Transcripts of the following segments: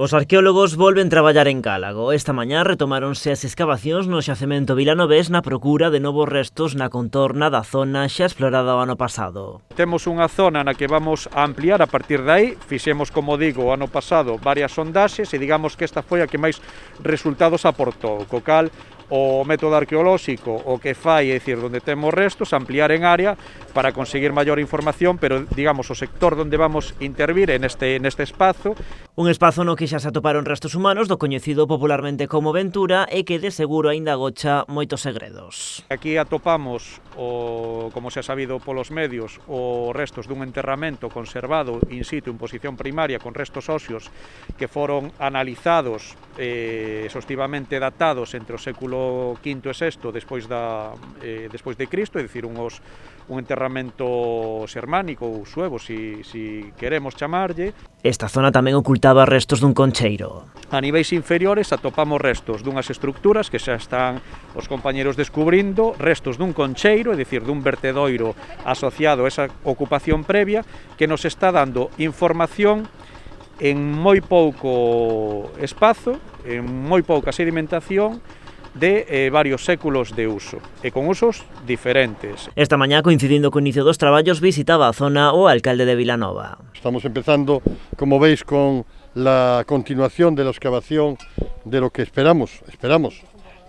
Os arqueólogos volven traballar en Cálago. Esta mañá retomáronse as escavacións no xacemento vilanovés na procura de novos restos na contorna da zona xa explorada o ano pasado. Temos unha zona na que vamos a ampliar a partir de aí. Fixemos, como digo, o ano pasado varias sondaxes e digamos que esta foi a que máis resultados aportou. Co cal, o método arqueolóxico o que fai, é dicir, onde temos restos, ampliar en área para conseguir maior información, pero digamos o sector onde vamos intervir neste espazo. Un espazo no que xa se atoparon restos humanos do coñecido popularmente como Ventura e que de seguro aínda agocha moitos segredos. Aquí atopamos, como se ha sabido polos medios, os restos dun enterramento conservado in situ en posición primaria con restos óseos que foron analizados exhaustivamente datados entre o século V e VI despois de Cristo, é dicir, un enterramento xermánico ou suevo, si queremos chamarlle. Esta zona tamén ocultaba restos dun concheiro. A niveis inferiores atopamos restos dunhas estructuras que xa están os compañeros descubrindo, restos dun concheiro, é dicir, dun vertedoiro asociado a esa ocupación previa, que nos está dando información en moi pouco espazo, en moi pouca sedimentación, de varios séculos de uso, e con usos diferentes. Esta mañá, coincidindo co inicio dos traballos, visitaba a zona o alcalde de Vilanova. Estamos empezando, como veis, con la continuación de la excavación de lo que esperamos.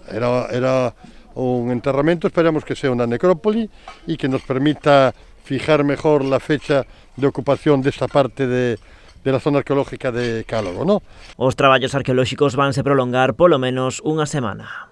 Era un enterramento, esperamos que sea una necrópoli y que nos permita fijar mejor la fecha de ocupación de esta parte de la zona arqueológica de Cálago, ¿no? Os traballos arqueolóxicos vanse prolongar polo menos unha semana.